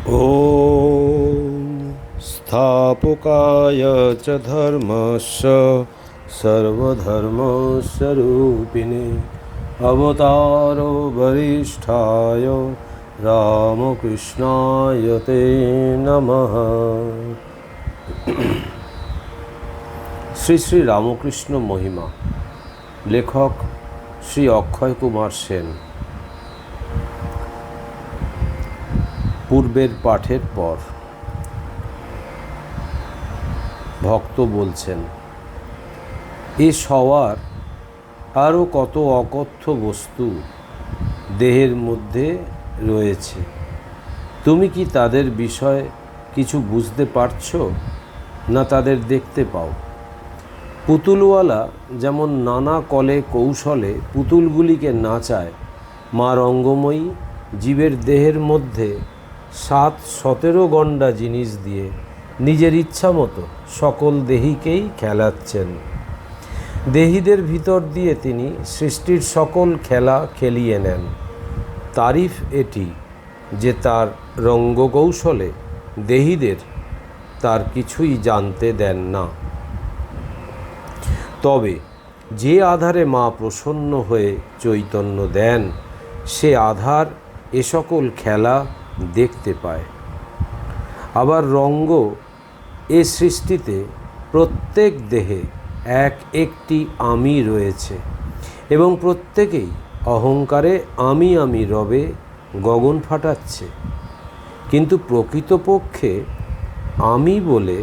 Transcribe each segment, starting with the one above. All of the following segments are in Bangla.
ॐ स्थापकाय च धर्मस्य सर्वधर्मस्वरूपिणे अवतारो वरिष्ठाय रामकृष्णाय ते नमः। শ্রী শ্রী রামকৃষ্ণ মহিমা। লেখক শ্রী অক্ষয় কুমার সেন। পূর্বের পাঠের পর ভক্ত বলছেন, এ সওয়ার আরও কত অকথ্য বস্তু দেহের মধ্যে রয়েছে, তুমি কি তাদের বিষয়ে কিছু বুঝতে পারছো না তাদের দেখতে পাও? পুতুলওয়ালা যেমন নানা কলে কৌশলে পুতুলগুলিকে নাচায়, মা রঙ্গময়ী জীবের দেহের মধ্যে 7-17 গণ্ডা জিনিস দিয়ে নিজের ইচ্ছা মতো সকল দেহীকেই খেলাচ্ছেন। দেহীদের ভিতর দিয়ে তিনি সৃষ্টির সকল খেলা খেলিয়ে নেন। তারিফ এটি যে তার রঙ্গকৌশলে দেহীদের তার কিছুই জানতে দেন না। তবে যে আধারে মা প্রসন্ন হয়ে চৈতন্য দেন, সে আধার এ সকল খেলা দেখতে পায়। আবার রঙ্গ এ সৃষ্টিতে প্রত্যেক দেহে এক একটি আমি রয়েছে এবং প্রত্যেকেই অহংকারে আমি আমি রবে গগন ফাটাচ্ছে। কিন্তু প্রকৃতপক্ষে আমি বলে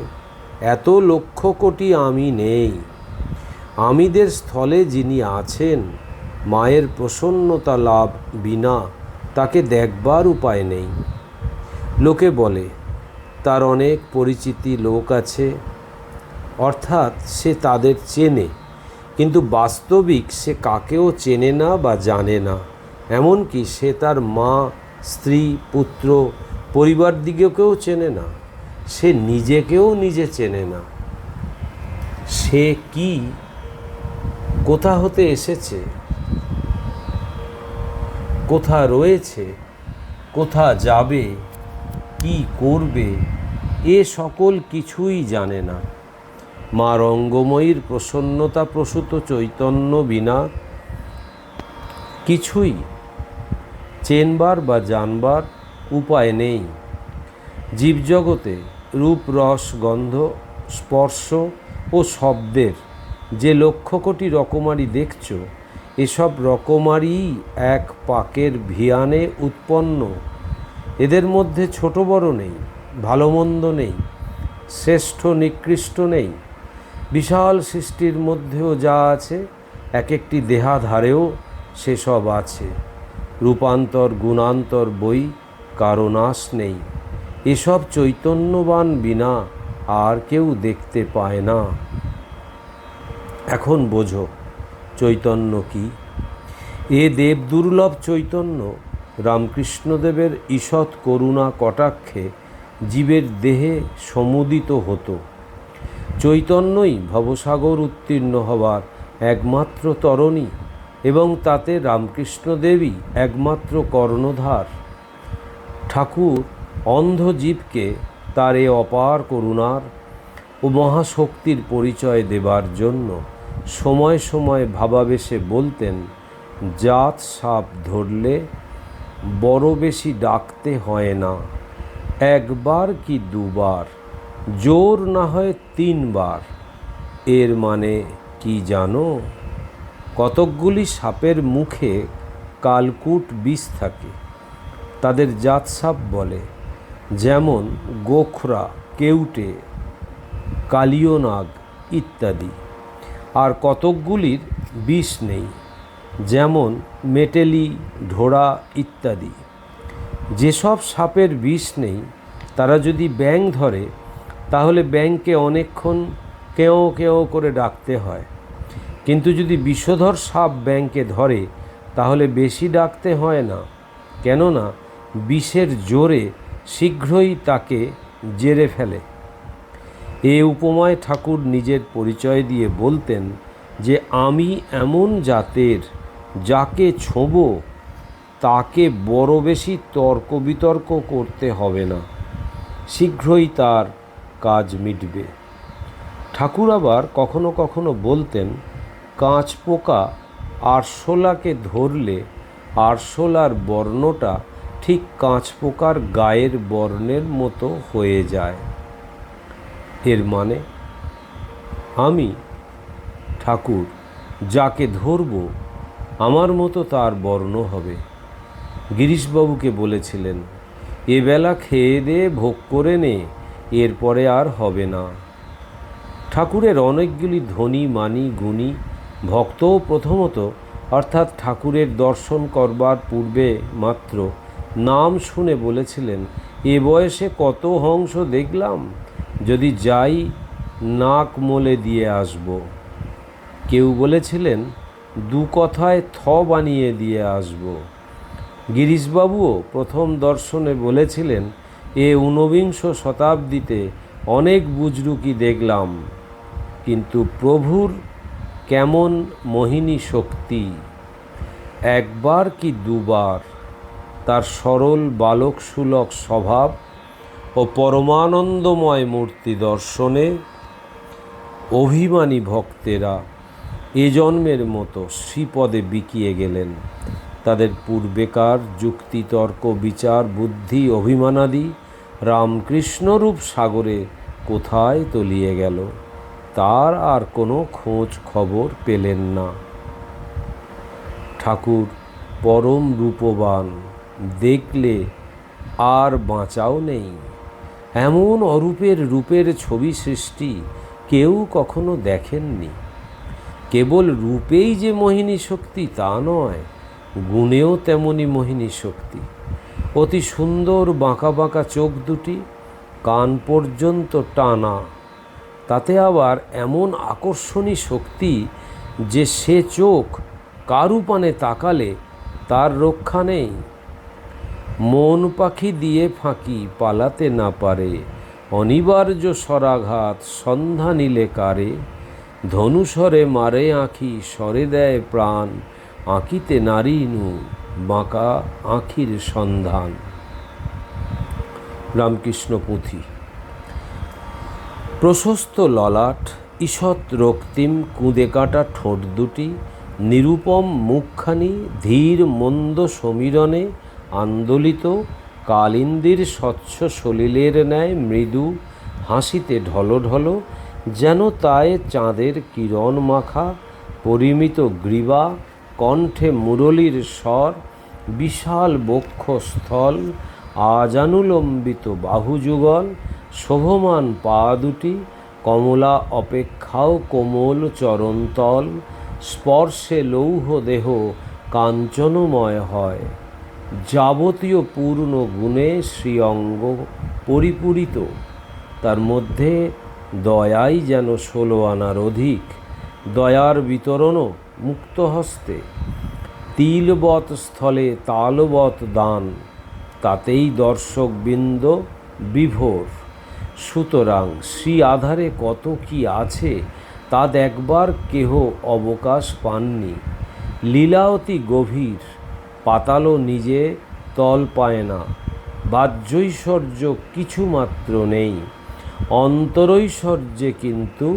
এত লক্ষ কোটি আমি নেই। আমিদের স্থলে যিনি আছেন, মায়ের প্রসন্নতা লাভ বিনা তাকে দেখবার উপায় নেই। লোকে বলে তার অনেক পরিচিতি লোক আছে, অর্থাৎ সে তাদের চেনে, কিন্তু বাস্তবিক সে কাকেও চেনে না বা জানে না। এমনকি সে তার মা, স্ত্রী, পুত্র, পরিবারদিগকেও চেনে না। সে নিজেকেও নিজে চেনে না। সে কি, কোথা হতে এসেছে, কোথা রয়েছে, কোথা যাবে, কি করবে, এ সকল কিছুই জানে না। মা রঙ্গময়ীর প্রসন্নতা প্রসূত চৈতন্য বিনা কিছুই চেনবার বা জানবার উপায় নেই। জীবজগতে রূপ, রস, গন্ধ, স্পর্শ ও শব্দের যে লক্ষ কোটি রকমারি দেখছ, এসব রকমারি এক পাকের ভিয়ানে উৎপন্ন। এদের মধ্যে ছোট বড় নেই, ভালো মন্দ নেই, শ্রেষ্ঠ নিকৃষ্ট নেই। বিশাল সৃষ্টির মধ্যেও যা আছে, এক একটি দেহাধারেও সেসব আছে। রূপান্তর গুণান্তর বই কারো নাশ নেই। এসব চৈতন্যবান বিনা আর কেউ দেখতে পায় না। এখন বোঝো চৈতন্য কি। এ দেব দুর্লভ চৈতন্য রামকৃষ্ণদেবের ঈষৎ করুণা কটাক্ষে জীবের দেহে সমুদিত হতো। চৈতন্যই ভবসাগর উত্তীর্ণ হবার একমাত্র তরণী এবং তাতে রামকৃষ্ণদেবই একমাত্র কর্ণধার। ঠাকুর অন্ধ জীবকে তার এ অপার করুণার ও মহাশক্তির পরিচয় দেবার জন্য সময় সময় ভাবাবেশে বলতেন, জাত সাপ ধরলে বড় বেশি ডাকতে হয় না, একবার কি দুবার, জোর না হয় 3 বার। এর মানে কি জানো? কতকগুলি সাপের মুখে কালকুট বিষ থাকে, তাদের জাত সাপ বলে। যেমন গোখরা, কেউটে, কালিয়নাগ ইত্যাদি। আর কতকগুলির বিষ নেই, যেমন মেটেলি, ঢোড়া ইত্যাদি। যেসব সাপের বিষ নেই, তারা যদি ব্যাঙ ধরে, তাহলে ব্যাঙকে অনেকক্ষণ কেও কেও করে ডাকতে হয়। কিন্তু যদি বিষধর সাপ ব্যাঙকে ধরে, তাহলে বেশি ডাকতে হয় না, কেননা বিষের জোরে শীঘ্রই তাকে জেরে ফেলে। এ উপমায় ঠাকুর নিজের পরিচয় দিয়ে বলতেন যে আমি এমন জাতের, যাকে ছোঁবো তাকে বড় বেশি তর্ক বিতর্ক করতে হবে না, শীঘ্রই তার কাজ মিটবে। ঠাকুর আবার কখনো কখনো বলতেন, কাঁচপোকা আরশোলাকে ধরলে আরশোলার বর্ণটা ঠিক কাঁচপোকার গায়ের বর্ণের মতো হয়ে যায়। এর মানে আমি ঠাকুর যাকে ধরব আমার মতো তার বর্ণ হবে। গিরিশবাবুকে বলেছিলেন, এবেলা খেয়ে দিয়ে ভোগ করে নে, এরপরে আর হবে না। ঠাকুরের অনেকগুলি ধনী মানী গুণী ভক্তও প্রথমত অর্থাৎ ঠাকুরের দর্শন করবার পূর্বে মাত্র নাম শুনে বলেছিলেন, এ বয়সে কত হংস দেখলাম, যদি যাই নাক মোলে দিয়ে আসব। কেউ বলেছিলেন, দু কথায় থ বানিয়ে দিয়ে আসব। গিরিশবাবুও প্রথম দর্শনে বলেছিলেন, এ ঊনবিংশ শতাব্দীতে অনেক বুজরুকি দেখলাম, কিন্তু প্রভুর কেমন মোহিনী শক্তি! একবার কি দুবার তার সরল বালক সুলক স্বভাব ও পরমানন্দময় মূর্তি দর্শনে অভিমানী ভক্তেরা এ জন্মের মতো শ্রীপদে বিকিয়ে গেলেন। তাদের পূর্বেকার যুক্তিতর্ক বিচার বুদ্ধি অভিমানাদি রামকৃষ্ণরূপ সাগরে কোথায় তলিয়ে গেল, তার আর কোনো খোঁজ খবর পেলেন না। ঠাকুর পরম রূপবান, দেখলে আর বাঁচাও নেই। এমন অরূপের রূপের ছবি সৃষ্টি কেউ কখনো দেখেননি। কেবল রূপেই যে মোহিনী শক্তি তা নয়, গুণেও তেমনি মোহিনী শক্তি। অতি সুন্দর বাঁকা বাঁকা চোখ দুটি, কান পর্যন্ত টানা, তাতে আবার এমন আকর্ষণী শক্তি যে সে চোখ কারু পানে তাকালে তার রক্ষা নেই। মন পাখি দিয়ে ফাঁকি পালাতে না পারে, অনিবার্য স্বরাঘাত সন্ধ্যা নিলে কারে, ধনুস্বরে মারে আঁখি স্বরে দেয় প্রাণ, আঁকিতে নারী নু বাঁকা আঁখির সন্ধান। রামকৃষ্ণ পুঁথি। প্রশস্ত ললাট, ঈষৎ রক্তিম কুঁদে কাটা ঠোঁট দুটি, নিরুপম মুখখানি ধীর মন্দ সমীরণে আন্দোলিত, কালিন্দীর স্বচ্ছ সলিলের ন্যায় মৃদু, হাসিতে ঢলঢল, যেন তায়ে চাঁদের কিরণ মাখা, পরিমিত গ্রীবা, কণ্ঠে মুরলীর স্বর, বিশাল বক্ষস্থল, আজানুলম্বিত বাহুযুগল, শোভমান পা দুটি, কমলা অপেক্ষাও কোমল চরণতল, স্পর্শে লৌহ দেহ কাঞ্চনময় হয়, যাবতীয় পূর্ণ গুণে শ্রীঅঙ্গ পরিপূরিত, তার মধ্যে দয়াই যেন 16 আনার অধিক, দয়ার বিতরণও মুক্ত হস্তে, তিলবৎ স্থলে তালবৎ দান, তাতেই দর্শকবৃন্দ বিভোর। সুতরাং শ্রী আধারে কত কি আছে তা দেখবার কেহ অবকাশ পাননি। লীলা অতি গভীর, পাতালও নিজে তল পায় না, বাহ্যৈশ্বর্য কিছুমাত্র নেই, অন্তরৈশ্বর্যে কিন্তু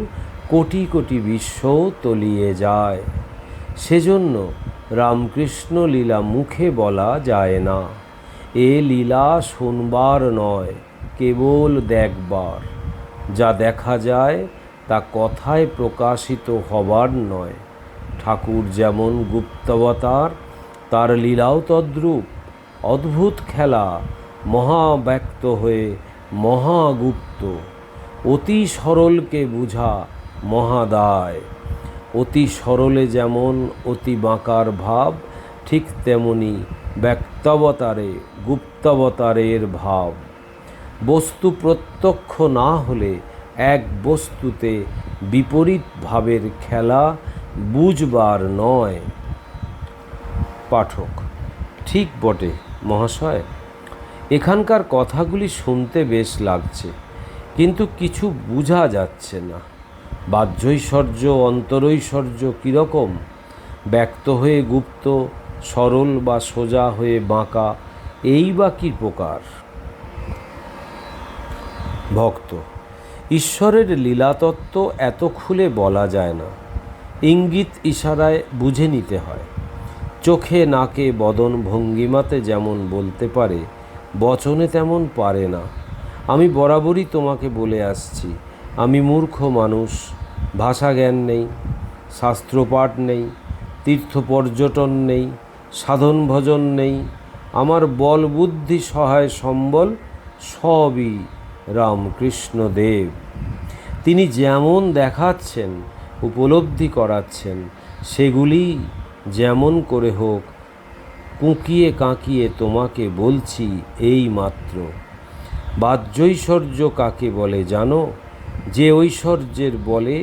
কোটি কোটি বিশ্বও তলিয়ে যায়। সেজন্য রামকৃষ্ণ লীলা মুখে বলা যায় না, এ লীলা শুনবার নয়, কেবল দেখবার। যা দেখা যায় তা কথায় প্রকাশিত হবার নয়। ঠাকুর যেমন গুপ্তাবতার, তার লীলাও তদ্রূপ, অদ্ভুত খেলা, মহাব্যক্ত হয়ে মহাগুপ্ত। অতি সরলকে বুঝা মহাদায়। অতি সরলে যেমন অতি বাঁকার ভাব, ঠিক তেমনি ব্যক্তাবতারে গুপ্তাবতারের ভাব। বস্তু প্রত্যক্ষ না হলে এক বস্তুতে বিপরীত ভাবের খেলা বুঝবার নয়। পাঠক: ঠিক বটে মহাশয়, এখানকার কথাগুলি শুনতে বেশ লাগছে, কিন্তু কিছু বোঝা যাচ্ছে না। বাহ্যৈশ্বর্য অন্তরৈশ্বর্য কীরকম? ব্যক্ত হয়ে গুপ্ত, সরল বা সোজা হয়ে বাঁকা, এই বা কী প্রকার? ভক্ত: ঈশ্বরের লীলাতত্ত্ব এত খুলে বলা যায় না, ইঙ্গিত ইশারায় বুঝে নিতে হয়। চোখে নাকে বদন ভঙ্গিমাতে যেমন বলতে পারে, বচনে তেমন পারে না। আমি বরাবরই তোমাকে বলে আসছি, আমি মূর্খ মানুষ, ভাষা জ্ঞান নেই, শাস্ত্রপাঠ নেই, তীর্থ পর্যটন নেই, সাধন ভজন নেই। আমার বল বুদ্ধি সহায় সম্বল সবই রামকৃষ্ণদেব। তিনি যেমন দেখাচ্ছেন, উপলব্ধি করাচ্ছেন, সেগুলি যেমন করে হোক কুঁকিয়ে কাঁকিয়ে তোমাকে বলছি এই মাত্র। বাহ্যৈশ্বর্য কাকে বলে জানো? যে ঐশ্বর্যের বলে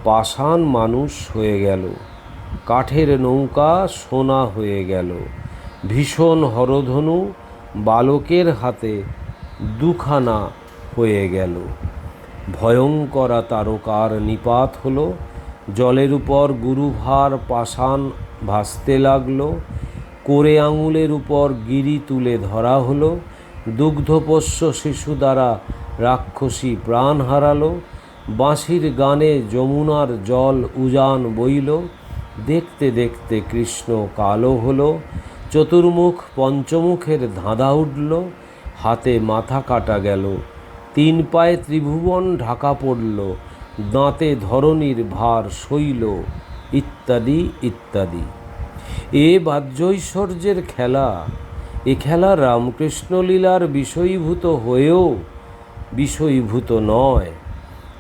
পাষাণ মানুষ হয়ে গেল, কাঠের নৌকা সোনা হয়ে গেল, ভীষণ হরধনু বালকের হাতে দুখানা হয়ে গেল, ভয়ঙ্করা তারকার নিপাত হলো, জলের উপর গুরুভার পাষাণ ভাসতে লাগলো, কোরে আঙুলের উপর গিরি তুলে ধরা হলো, দুগ্ধপোষ্য শিশু দ্বারা রাক্ষসী প্রাণ হারালো, বাঁশির গানে যমুনার জল উজান বইল, দেখতে দেখতে কৃষ্ণ কালো হলো, চতুর্মুখ পঞ্চমুখের ধাঁধা উঠল, হাতে মাথা কাটা গেল, তিন পায়ে ত্রিভুবন ঢাকা পড়ল, দাঁতে ধরণীর ভার সইল, ইত্যাদি ইত্যাদি। এ বাহ্যৈশ্বর্যের খেলা, এ খেলা রামকৃষ্ণ লীলার বিষয়ীভূত হয়েও বিষয়ীভূত নয়।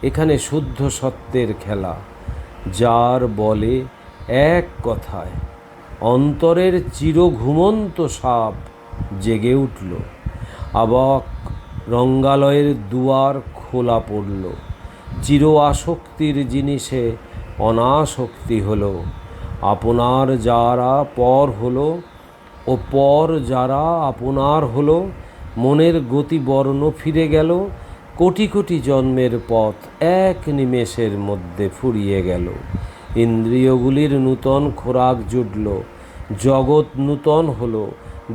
এখানে শুদ্ধ সত্যের খেলা, যার বলে এক কথায় অন্তরের চিরঘুমন্ত সাপ জেগে উঠল, অবাক রঙ্গালয়ের দুয়ার খোলা পড়ল, চির আসক্তির জিনিসে অনাসক্তি হলো, আপনার যারা পর হলো ও পর যারা আপনার হলো, মনের গতি বর্ণ ফিরে গেল, কোটি কোটি জন্মের পথ এক নিমেষের মধ্যে ফুরিয়ে গেল, ইন্দ্রিয়গুলির নূতন খোরাক জুটল, জগৎ নূতন হলো,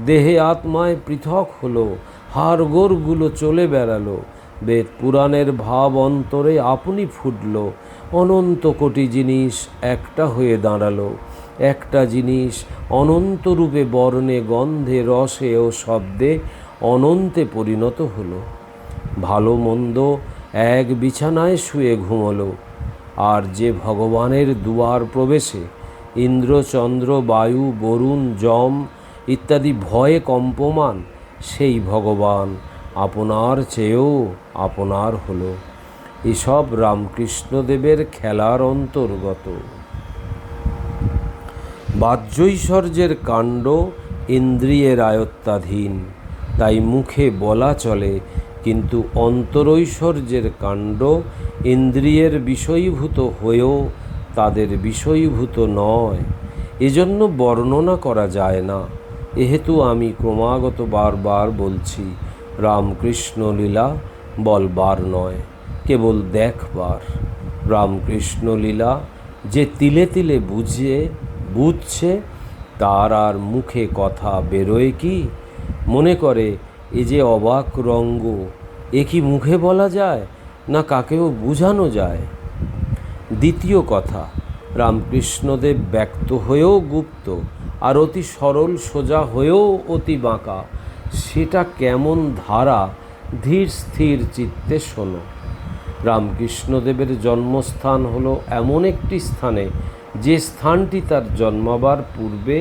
দেহে আত্মায় পৃথক হলো, হাড়গোড়গুলো চলে বেড়ালো, বেদ পুরাণের ভাব অন্তরে আপনি ফুটল, অনন্ত কোটি জিনিস একটা হয়ে দাঁড়ালো, একটা জিনিস অনন্ত রূপে বর্ণে গন্ধে রসে ও শব্দে অনন্তে পরিণত হলো। ভালো মন্দ এক বিছানায় শুয়ে ঘুমোলো, আর যে ভগবানের দুয়ার প্রবেশে ইন্দ্র চন্দ্র বায়ু বরুণ যম ইত্যাদি ভয়ে কম্পমান, সেই ভগবান আপনার চেয়েও আপনার হলো। এসব রামকৃষ্ণদেবের খেলার অন্তর্গত। বাহ্যৈশ্বর্যের কাণ্ড ইন্দ্রিয়ের আয়ত্তাধীন, তাই মুখে বলা চলে, কিন্তু অন্তরৈশ্বর্যের কাণ্ড ইন্দ্রিয়ের বিষয়ীভূত হয়েও তাদের বিষয়ীভূত নয়, এজন্য বর্ণনা করা যায় না। এহেতু আমি ক্রমাগত বারবার বলছি, রামকৃষ্ণ লীলা বলবার নয়, কেবল দেখবার। রামকৃষ্ণ লীলা যে তিলে তিলে বুঝছে, তার আর মুখে কথা বেরোয় কি? মনে করে এ যে অবাক রঙ্গ, এ কি মুখে বলা যায়, না কাকেও বুঝানো যায়? দ্বিতীয় কথা, রামকৃষ্ণদেব ব্যক্ত হয়েও গুপ্ত, আর অতি সরল সোজা হয়েও অতি বাঁকা, সেটা কেমন ধারা ধীর স্থির চিত্তে শোনো। রামকৃষ্ণদেবের জন্মস্থান হলো এমন একটি স্থানে, যে স্থানটি তার জন্মাবার পূর্বে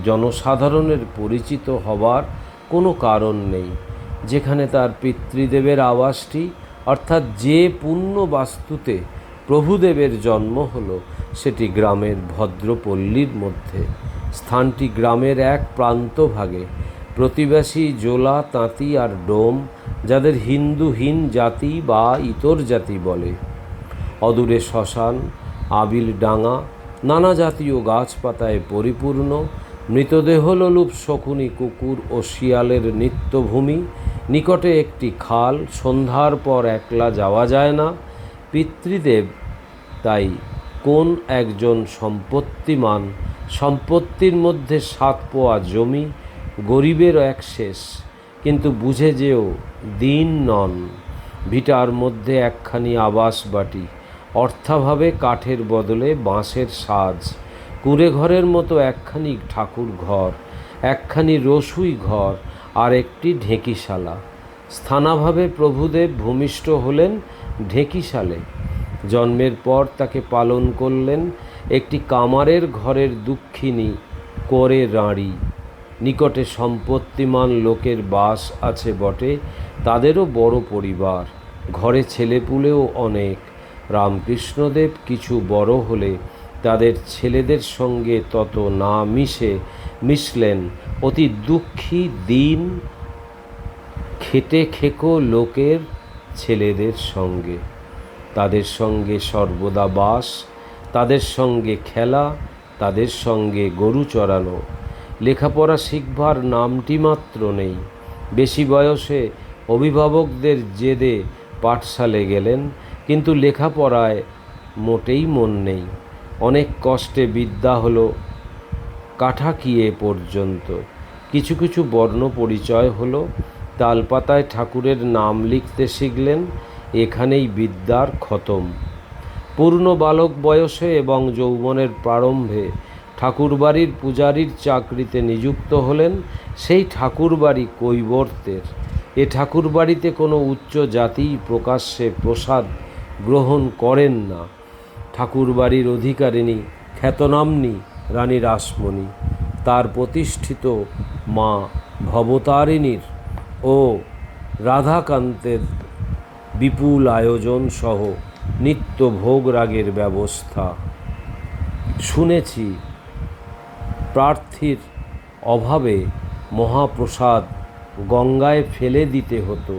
জনসাধারণের পরিচিত হবার কোনো কারণ নেই, যেখানে তার পিতৃদেবের আবাসটি, অর্থাৎ যে পুণ্য বাস্তুতে প্রভুদেবের জন্ম হলো, সেটি গ্রামের ভদ্রপল্লীর মধ্যে। স্থানটি গ্রামের এক প্রান্তভাগে। প্রতিবেশী জোলা, তাঁতি আর ডোম, যাদের হিন্দুহীন জাতি বা ইতর জাতি বলে। অদূরে শ্মশান, আবিল ডাঙা, নানা জাতীয় গাছপাতায় পরিপূর্ণ, মৃতদেহলোলুপ শকুনি কুকুর ও শিয়ালের নিত্যভূমি। নিকটে একটি খাল, সন্ধ্যার পর একলা যাওয়া যায় না। পিতৃদেব তাই কোন একজন সম্পত্তিমান সম্পত্তির মধ্যে 7 পোয়া জমি, গরিবেরও এক শেষ, কিন্তু বুঝে যেও দীন নন। ভিটার মধ্যে একখানি আবাস বাটি, অর্থাভাবে কাঠের বদলে বাঁশের সাজ, কুঁড়ে ঘরের মতো একখানি ঠাকুর ঘর, একখানি রসুই ঘর, আর একটি ঢেঁকিশালা। স্থানাভাবে প্রভুদেব ভূমিষ্ঠ হলেন ঢেঁকিশালে। জন্মের পর তাকে পালন করলেন একটি কামারের ঘরের দুঃখিনী করে রাঁড়ি। নিকটে সম্পত্তিমান লোকের বাস আছে বটে, তাদেরও বড় পরিবার, ঘরে ছেলেপুলেও অনেক। রামকৃষ্ণদেব কিছু বড় হলে তাদের ছেলেদের সঙ্গে তত না মিশলেন অতি দুঃখী দীন খেটে খেকো লোকের ছেলেদের সঙ্গে। তাদের সঙ্গে সর্বদা বাস, তাদের সঙ্গে খেলা, তাদের সঙ্গে গরু চড়ানো। লেখাপড়া শিখবার নামটি মাত্র নেই। বেশি বয়সে অভিভাবকদের জেদে পাঠশালে গেলেন, কিন্তু লেখাপড়ায় মোটেই মন নেই। অনেক কষ্টে বিদ্যা হলো কাঠাকিয়ে পর্যন্ত। কিছু কিছু বর্ণ পরিচয় হলো, তালপাতায় ঠাকুরের নাম লিখতে শিখলেন। এখানেই বিদ্যার খতম। পূর্ণ বালক বয়সে এবং যৌবনের প্রারম্ভে ঠাকুরবাড়ির পূজারীর চাকরিতে নিযুক্ত হলেন। সেই ঠাকুরবাড়ি কৈবর্তের। এ ঠাকুরবাড়িতে কোনো উচ্চ জাতি প্রকাশ্যে প্রসাদ গ্রহণ করেন না। ঠাকুরবাড়ির অধিকারিণী খ্যাতনাম্নী রানী রাসমণি, তার প্রতিষ্ঠিত মা ভবতারিণীর ও রাধাকান্তের বিপুল আয়োজন সহ নিত্য ভোগ রাগের ব্যবস্থা। শুনেছি প্রার্থীর অভাবে মহাপ্রসাদ গঙ্গায় ফেলে দিতে হতো।